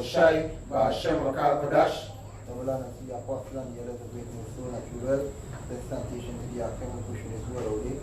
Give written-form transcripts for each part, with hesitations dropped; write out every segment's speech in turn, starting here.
Shai, Ba'Shem Rakal Kadash. Nolan and the apostle and the others of great soul and well, the plantation to the Akem pushing this well away.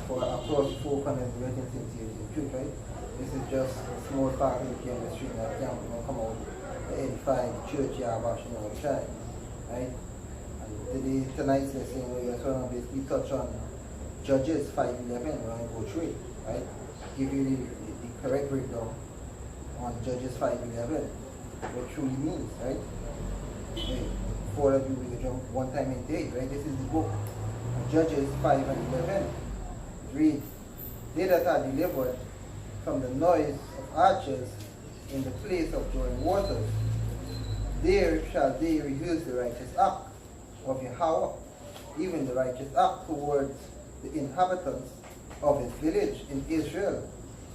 For across 400 written since years in truth, right? This is just a small part of the chemistry that can come out to edify the church, Ba'Shem Shai. Right? And today, tonight's lesson, we are going to basically touch on Judges 5:11. We're going to go through it, right? Give you the correct breakdown on Judges 5:11. What truly means, right? Okay. For all of you, we can jump one time in date, right? This is the book of Judges 5:11. Read, they that are delivered from the noise of archers in the place of drawing waters, there shall they rehearse the righteous act of Yahweh, even the righteous act towards the inhabitants of his village in Israel.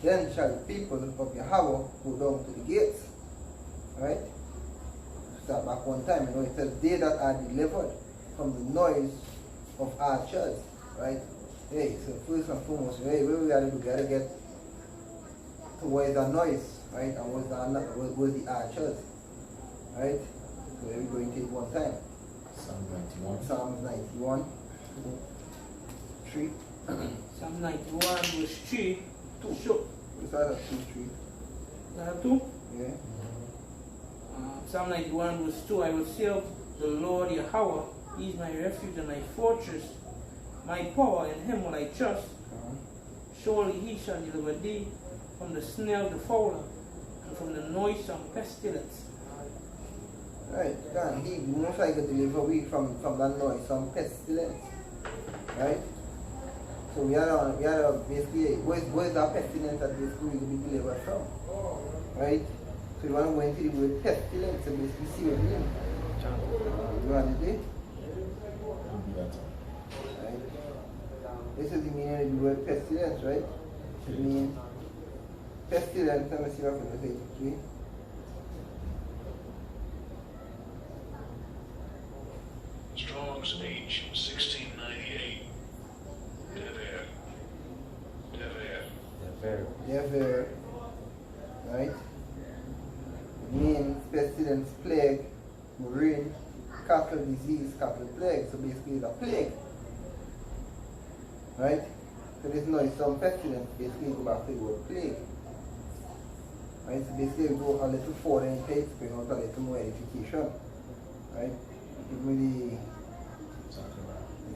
Then shall the people of Yahweh go down to the gates. Right? Start back one time. You know, it says, they that are delivered from the noise of archers. Right? Hey, so first and foremost, hey, where we gotta do? We gotta get to where the noise, right? And where's the archers. Right? So we're going to take one time. Psalms 91. 3. Psalm 91 verse 3. 2. Sure. Is that a 2, 3? That 2? Yeah. Psalm 91 verse 2. I will serve the Lord Yahweh. He is my refuge and my fortress. My power, in him will I trust. Surely he shall deliver thee from the snare of the fowler and from the noisome pestilence. Right, God, he most likely deliver we from that noisome pestilence. Right? So we are basically, where's that pestilence that basically we will be delivered from? Right? So you want to go into the word pestilence and basically see what it means. You want to do? Right? This is the meaning of the word pestilence, right? It means pestilence, let me see if I can say it to you. Strong's H 1698. Dever. Right? It means pestilence, plague, marine, cattle disease, cattle plague. So basically it's a plague. Right? So this noise, some pestilence, basically go back to the word plague. Right? So basically we go a little further in text, bring out a little more edification. Right? Give me the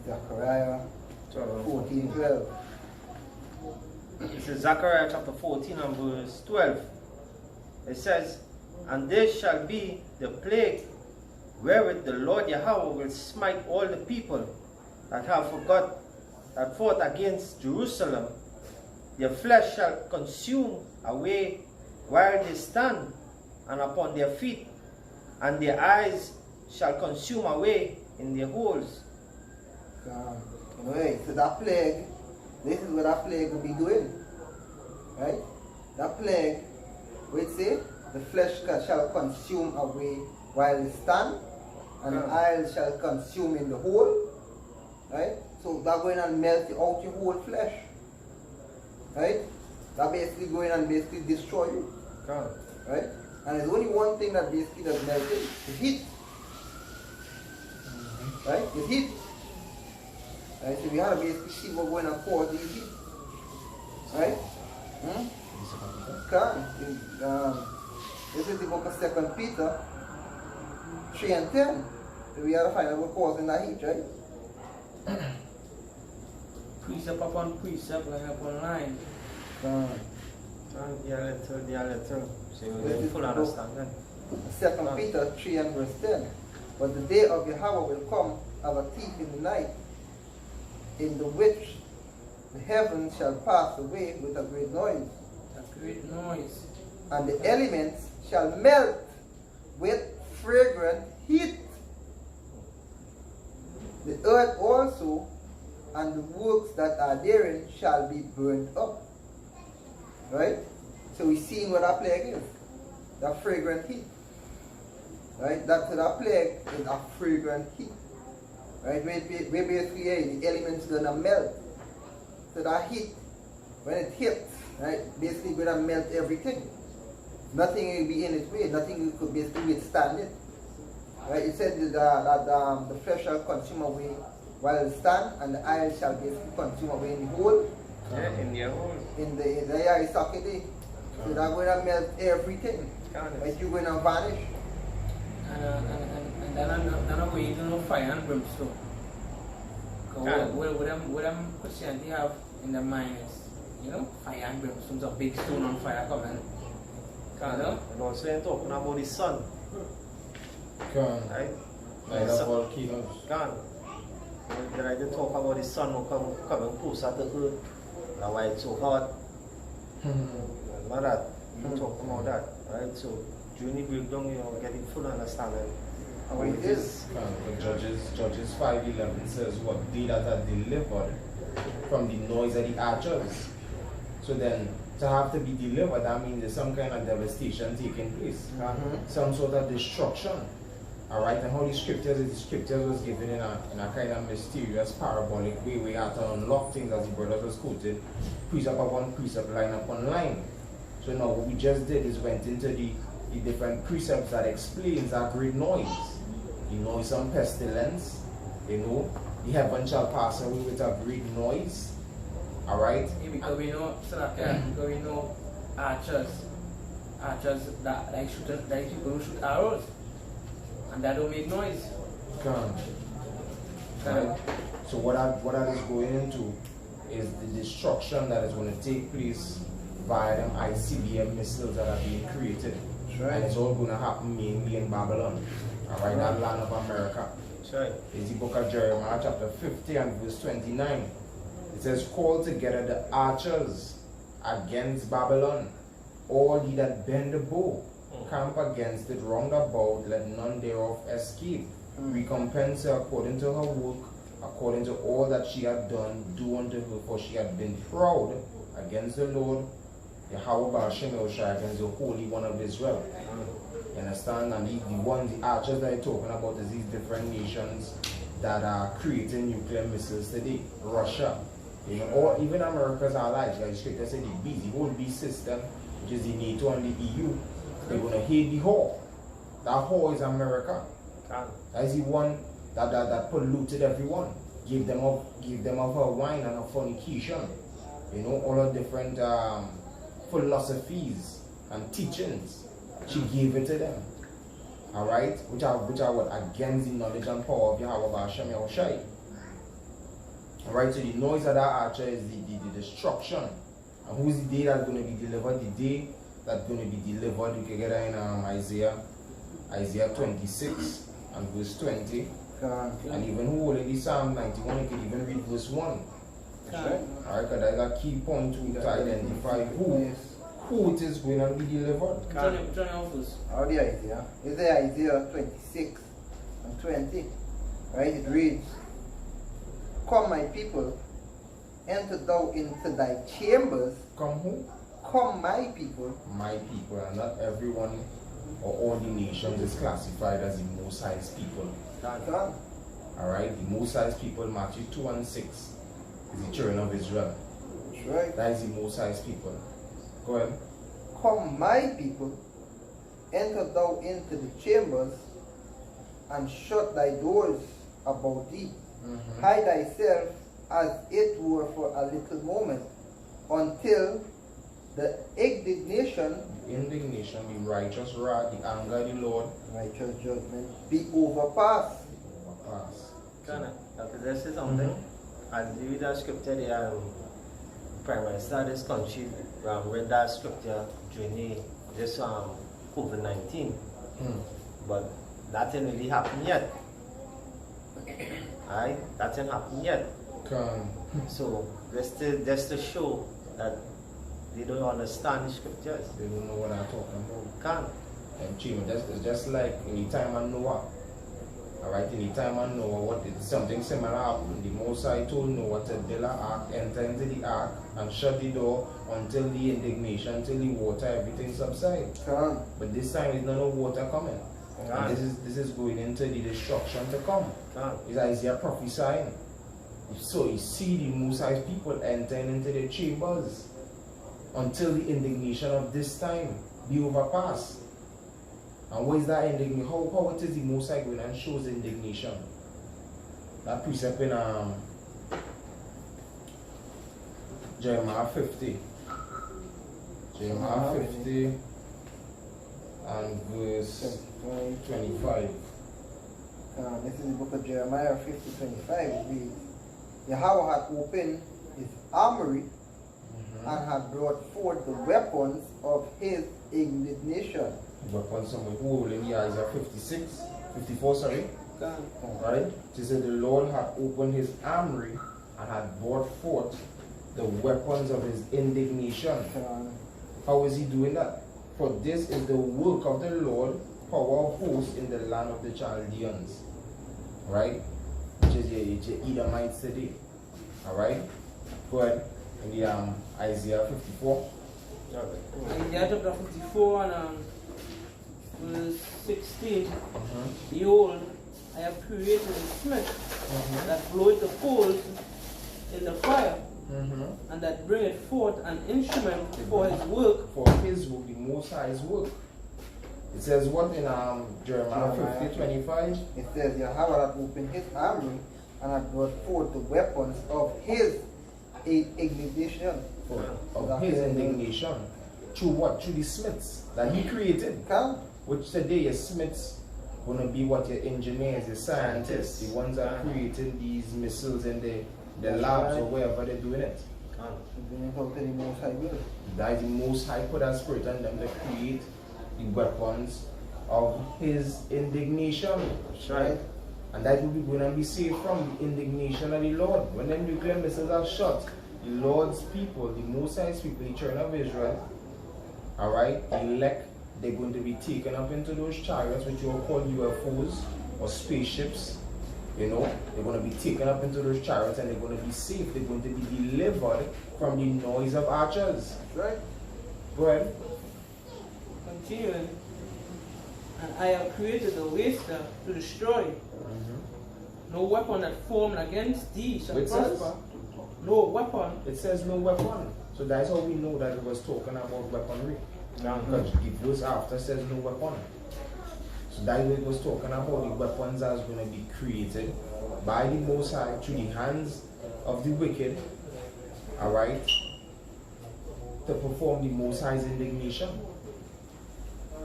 Zechariah 14:12. This is Zechariah chapter 14 and verse 12. It says, and this shall be the plague wherewith the Lord Yahweh will smite all the people that have forgot, that fought against Jerusalem. Their flesh shall consume away while they stand, and upon their feet, and their eyes shall consume away in their holes. Right, so that plague, this is what that plague will be doing. Right? That plague, we say, the flesh shall consume away while they stand, and the eyes shall consume in the hole. Right? So that going and melt out your whole flesh. Right? That basically going and basically destroy you. Right? And there's only one thing that basically does melt it, the heat. Right? The heat. Right? So we have to basically see what's going to cause the heat. Right? This is the book of 2 Peter 3 and 10. So we have to find out what's causing that heat, right? Precept upon precept, line upon line. Yeah, little. So you get full understanding. 2 Peter 3 and verse 10. But the day of Yahweh will come as a thief in the night, in the which the heavens shall pass away with a great noise. A great noise. And the elements shall melt with fragrant heat. The earth also and the works that are therein shall be burned up. Right? So we're seeing what that plague is. That fragrant heat. Right? That plague is a fragrant heat. Right? Where basically the elements gonna melt. So that heat, when it hits, right, basically gonna melt everything. nothing will be in its way, nothing could basically withstand it. Right? It said that the flesh shall consume away while it stand, and the iron shall basically consume away in the hole. Yeah, in their hole. In the eye socket, so they're going to melt everything. Right? You're going to vanish. And then I'm going to know fire and brimstone. What them Christianity have in their mind is, fire and brimstone, a big stone on fire coming. And also they're talking about the sun. Right? Like the volcanoes. Then I did talk about the sun will coming closer to earth. That's why it's so hot. Not that. You talk about that. Right? So during the breakdown, getting full understanding. How it is. Judges 5:11 says what they that are delivered from the noise of the archers. So then to have to be delivered, that means there's some kind of devastation taking place. Some sort of destruction. Alright, and how the scriptures was given in a kind of mysterious, parabolic way. We have to unlock things as the brothers was quoted, precept upon precept, line upon line. So now what we just did is went into the different precepts that explains that great noise. The noise and pestilence, the heaven shall pass away with a great noise. Alright? Yeah, because we know, because we know archers that like people who shoot arrows. And that don't make noise. Right. So what that is going into is the destruction that is going to take place via them ICBM missiles that are being created. Right. And it's all going to happen mainly in Babylon. Alright, that land of America. Right. It's the book of Jeremiah chapter 50 and verse 29. It says, call together the archers against Babylon, all ye that bend the bow. Camp against it round about, let none thereof escape. Recompense her according to her work, according to all that she had done, do unto her, for she had been proud against the Lord, Yahweh Ba'ashem Yahushua, against the Holy One of Israel. You understand? And the archers that I'm talking about is these different nations that are creating nuclear missiles today. Russia, or even America's allies. Like Scripture said, the whole beast system, which is the NATO and the EU. They're going to hate the whore. That whore is America. That is the one that polluted everyone. Give them of her wine and her fornication. All the different philosophies and teachings. She gave it to them. Alright? Which are what? Against the knowledge and power of Yahweh Ba'ashem Yahushai. Alright, so the noise of that archer is the destruction. And who is the day that's going to be delivered? The day that's going to be delivered, you can get that in Isaiah 26 and verse 20. And even who already Psalm 91, you can even read verse 1. Alright, because that's a key point to identify who it is going to be delivered. Johnny Office. How the Isaiah? Is it Isaiah 26 and 20? Right? It reads, come my people, enter thou into thy chambers. Come who? Come my people. My people, and not everyone or all the nations is classified as the Most High's people. Come. Alright, the Most High's people, Matthew 2 and 6, is the children of Israel. That's right. That is the Most High's people. Go ahead. Come my people, enter thou into the chambers, and shut thy doors about thee. Hide thyself as it were for a little moment, until the indignation, the righteous wrath, the anger of the Lord, righteous judgment, be overpassed. Because this is something, as you read that scripture, the Prime Minister of this country read that scripture during this COVID-19. But that didn't really happen yet. Alright? That didn't happen yet. So, just to show that they don't understand the scriptures. They don't know what I'm talking about. And it's just like in the time of Noah. Alright, in the time of Noah, something similar happened. The Most High told Noah to build an ark, enter into the ark, and shut the door until the indignation, until the water, everything subsides. But this time there's no water coming. And this is going into the destruction to come. It's Isaiah prophesying. So you see the Most High people entering into the chambers until the indignation of this time. be overpassed. And what is that indignation? How it is the Most High going and shows indignation? That precept in Jeremiah 50. Jeremiah 50 and verse 25. This is the book of Jeremiah 50:25. It reads, Yahweh had opened his armory and had brought forth the weapons of his indignation. Weapons somewhere. Who will in the Isaiah 54, sorry. Gone. Right? It said the Lord had opened his armory and had brought forth the weapons of his indignation. How is he doing that? For this is the work of the Lord, power of hosts in the land of the Chaldeans. Right? Which is your Edomites today. Alright? Go ahead. In the Isaiah 54. Isaiah chapter 54 and verse 16. Behold, I have created a smith that bloweth the coals in the fire, and that bringeth forth an instrument for his work. For his work, the Most High's work. It says what in Jeremiah 50:25? It says Yahweh had opened his armory and had brought forth the weapons of his indignation. Of his indignation. Through what? Through the smiths that he created. Come. Which today your smiths gonna be what your engineers, your scientists, the ones that are creating these missiles in the labs or wherever they're doing it. Bring it out to the Most High will. That is the Most High put a spirit on them to create the weapons of his indignation. That's right. And that will be going to be saved from the indignation of the Lord. When the nuclear missiles are shot, the Lord's people, the Most High's people, the children of Israel, alright, elect, they're going to be taken up into those chariots, which you all call UFOs or spaceships. You know, they're going to be taken up into those chariots and they're going to be saved. They're going to be delivered from the noise of archers. That's right. Go ahead. Continuing. And I have created a waster to destroy. No weapon that formed against thee shall It says, prosper. No weapon. it says no weapon. So that's how we know that it was talking about weaponry. Because the verse after says no weapon. So that it was talking about the weapons that is going to be created by the Most High through the hands of the wicked, alright, to perform the Most High's indignation.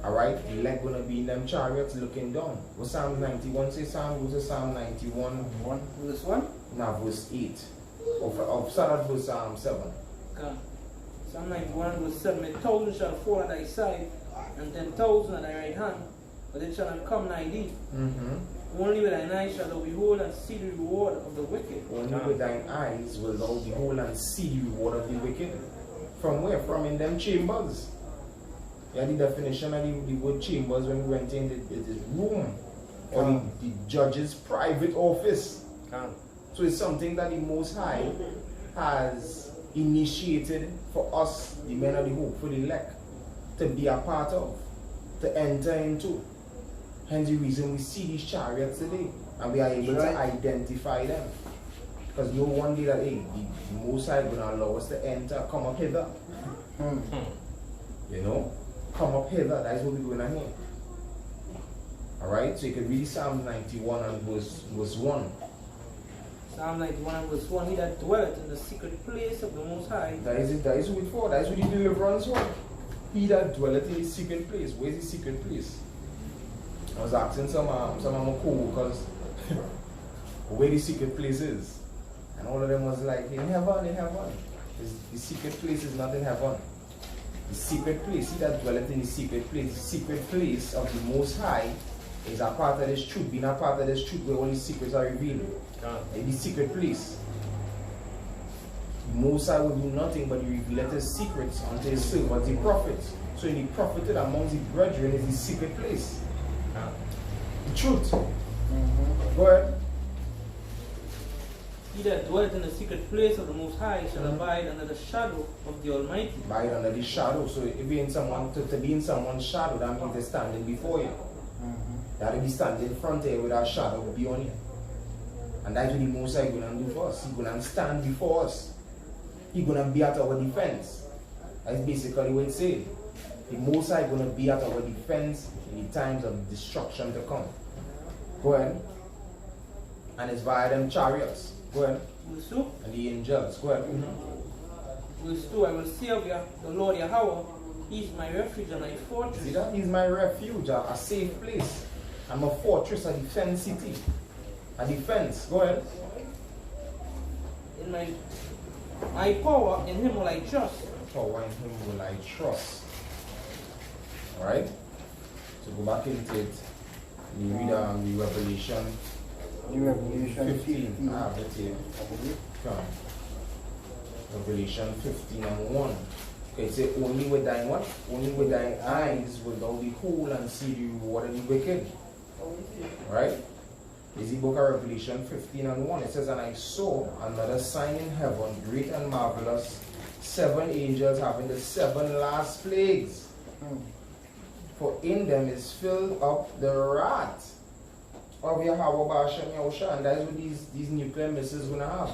Alright, the leg going to be in them chariots looking down. What Psalm 91 say? Go to Psalm 91. Verse 1. Now verse 8. Of start at verse 7. Gone. Psalm 91 verse 7. 1,000 shall fall at thy side, and 10,000 at thy right hand, but it shall not come nigh thee. Only with thine eyes shalt thou behold and see the reward of the wicked. Only with thine eyes will thou behold and see the reward of the wicked. From where? From in them chambers. Yeah, the definition of the word chambers when we went in the room or the judge's private office. So it's something that the Most High has initiated for us, the men of the hope, for the elect, to be a part of, to enter into. Hence the reason we see these chariots today and we are able to identify them. Because no one day that the Most High is going to allow us to enter, come up hither. You know? Come up hither, that's what we're going on here. Alright, so you can read Psalm 91 and verse 1. Psalm 91 and verse 1. He that dwelleth in the secret place of the Most High. That is what it's for, that is what the deliverance for. He that dwelleth in the secret place. Where is the secret place? I was asking some of my co-workers where the secret place is. And all of them was like, in heaven, in heaven. The secret place is not in heaven. The secret place, he that dwelleth in the secret place of the Most High is a part of this truth, being a part of this truth where all these secrets are revealed. In the secret place. The Most High will do nothing but he revealeth his secrets unto his servants, the prophets. So in the prophet amongst the brethren is the secret place. The truth. Go ahead. He that dwelleth in the secret place of the Most High shall abide under the shadow of the Almighty. Abide under the shadow. So if you're in someone, to be in someone's shadow, that means they're standing before you. That will be standing in front of you with our shadow will be on you. And that's what the Most High is going to do for us. He's going to stand before us. He's going to be at our defense. That's basically what it says. The Most High going to be at our defense in the times of destruction to come. Go ahead. And it's via them chariots. Go ahead. Verse 2. And the angels. Go ahead. Verse 2. I will save you, the Lord Yahweh. He is my refuge and my fortress. See that? He's my refuge, a safe place. I'm a fortress, a defense city. A defense. Go ahead. In my power, in him will I trust. Power in him will I trust. Alright? So go back into it. You read the Revelation New Revelation 15. Ah, that's it. Come. Revelation 15 and 1. Okay, it says, only with thine what? Only with thine eyes will thou behold and see the reward of the wicked. Right? Is the book of Revelation 15 and 1. It says, and I saw another sign in heaven, great and marvelous, 7 angels having the 7 last plagues. For in them is filled up the wrath of Yahweh Ba'ashem Yahusha. And that is what these nuclear missiles going to have.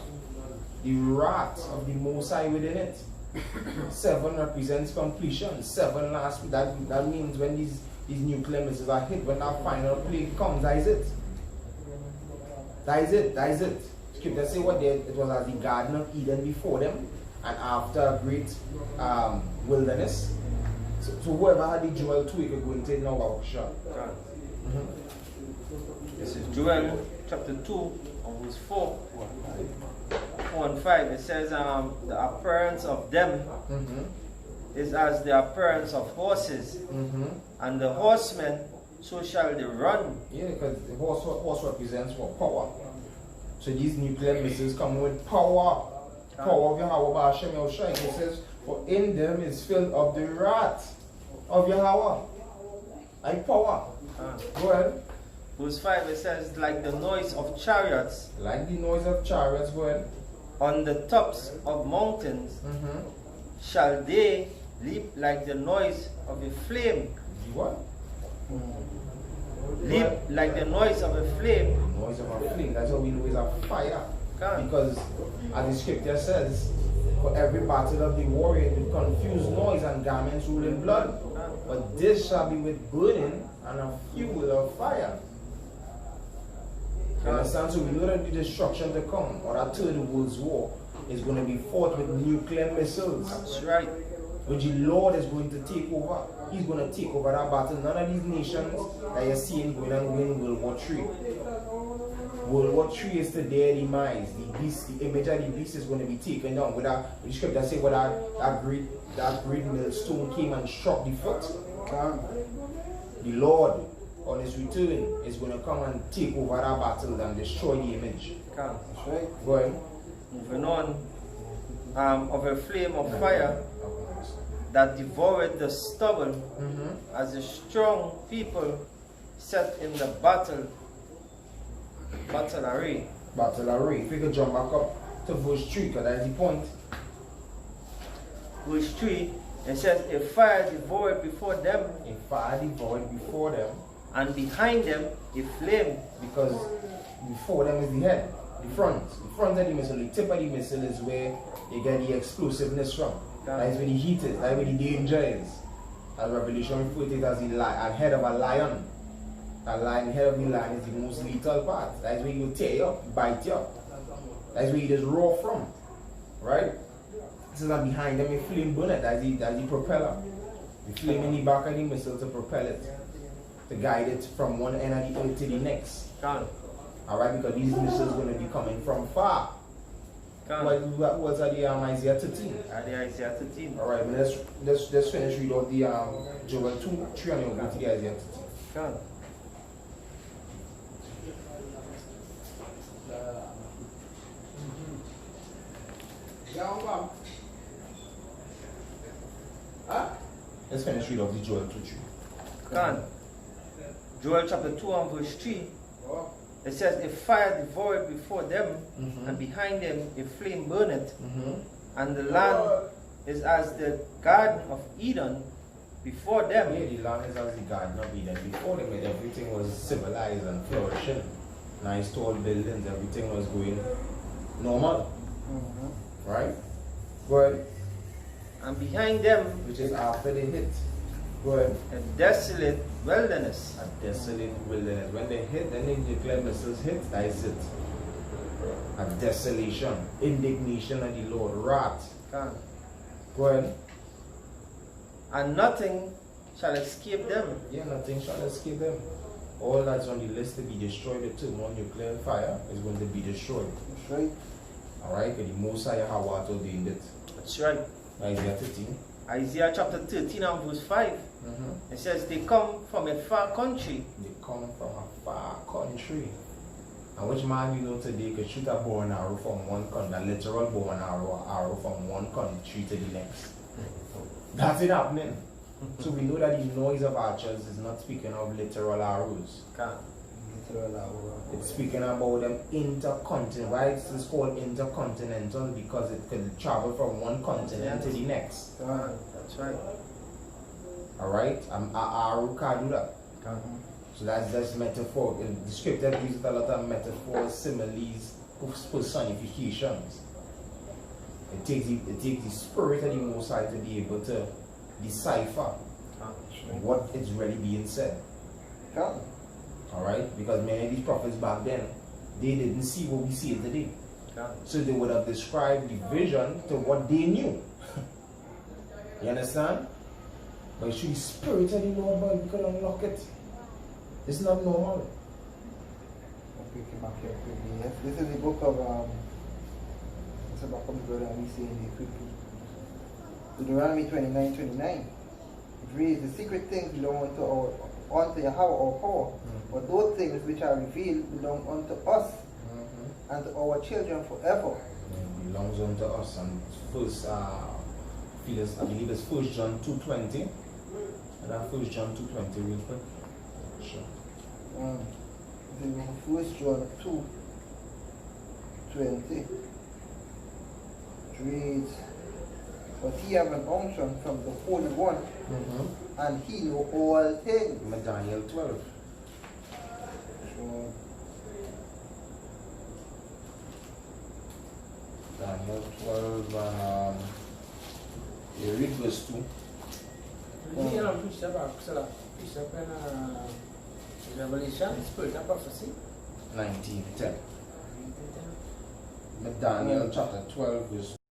The wrath of the Most High within it. 7 represents completion. 7 last, that means when these nuclear missiles are hit, when that final plague comes, that is it. That is it. That is it. Scripture say what it was as the Garden of Eden before them, and after a great wilderness. So whoever had the Joel 2, you could go into it now, workshop. This is Joel chapter 2, verse 4. 4 and 5. It says, the appearance of them is as the appearance of horses, and the horsemen, so shall they run. Yeah, because the horse represents what? Power. So these nuclear missiles come with power. Power of Yahweh Ba'ashem Yahushua. It says, for in them is filled of the wrath of Yahweh. Like power. Go ahead. Verse 5, it says, like the noise of chariots. Like the noise of chariots. Go ahead. On the tops of mountains shall they leap like the noise of a flame. The what? Leap like the noise of a flame. The noise of a flame. That's how we know it's a fire. God. Because as the scripture says, for every battle of the warrior with confused noise and garments ruled in blood. But this shall be with burning and a fuel of fire. You understand? So we know that the destruction to come, or that third World War, is going to be fought with nuclear missiles. That's right. Which the Lord is going to take over. He's going to take over that battle. None of these nations that you're seeing going and win World War III. World War III is to their demise. The beast, the image of the beast is going to be taken down. With that, the scripture say where that great millstone came and struck the foot. The Lord, on his return, is going to come and take over that battle and destroy the image. That's right. Go ahead. Moving on, of a flame of fire that devoured the stubble, as a strong people set in the battle array. Battle array. If we could jump back up to verse 3, because that's the point. Verse 3, it says, a fire devoured before them, A fire devoured before them, and behind them a flame. because before them is the head, the front. The front of the missile, the tip of the missile is where you get the explosiveness from. That is where the heat is, that is where the danger is. As Revelation referred to it as the head of a lion. A lion, the head of the lion is the most lethal part. That is where you tear you up, bite you up. That is where you just roar from. Right? This is not behind them, a flame burner. That's the propeller. The flame in the back of the missile to propel it. To guide it from one end of the earth to the next. Alright, because these missiles are going to be coming from far. What's at the Isaiah 13? Isaiah 13. Alright, let's finish read out the Joel 2, 3 and we'll go to the Isaiah 13. Let's finish read out the Joel 2, 3. Joel chapter 2 and verse 3. It says, a fire devoured before them, and behind them a flame burneth, and the land is as the Garden of Eden before them. Yeah, the land is as the Garden of Eden. Before them, everything was civilized and flourishing. Nice tall buildings, everything was going normal. Right? But and behind them, which is after they hit. Go ahead. A desolate wilderness. A desolate wilderness. When they hit, then they declare missiles hit, that is it. A desolation, indignation of the Lord, wrath. Can. Go ahead. And nothing shall escape them. Yeah, nothing shall escape them. All that's on the list to be destroyed, the thermonuclear fire is going to be destroyed. That's right. Alright, because the Most High Yahweh ordained it. That's right. Isaiah 13. Isaiah chapter 13 and verse 5. It says, they come from a far country. They come from a far country. And which man you know today could shoot a bow and arrow from one country, a literal bow and arrow from one country to the next. That's it happening. So we know that the noise of archers is not speaking of literal arrows. Can. It's speaking about them intercontinental. Why it's called intercontinental? Because it could travel from one continent to the next. That's right. Alright? An arrow can't do that. So that's metaphor. The scripture uses a lot of metaphors, similes, personifications. It takes the spirit of the Most High to be able to decipher what is really being said. Alright? Because many of these prophets back then, they didn't see what we see today. So they would have described the vision to what they knew. You understand? But it's through the spirit of the Lord, but we could unlock it. It's not normal. Yes, this is the book of it's about the brother and we say in the quickly. Deuteronomy 29:29. It reads, the secret things belong unto Yahweh our power, but those things which are revealed belong unto us and to our children forever. It belongs unto us. And first, I believe it's 1 John 2:20. And that 1 John 2:20 real quick. Sure. This is 1 John 2:20. It reads, but he have an unction from the Holy One, and he know all things. Daniel 12. Daniel 12, you read verse 2. Precept and Revelation, Spirit and Prophecy. 19:10. Daniel chapter 12 verse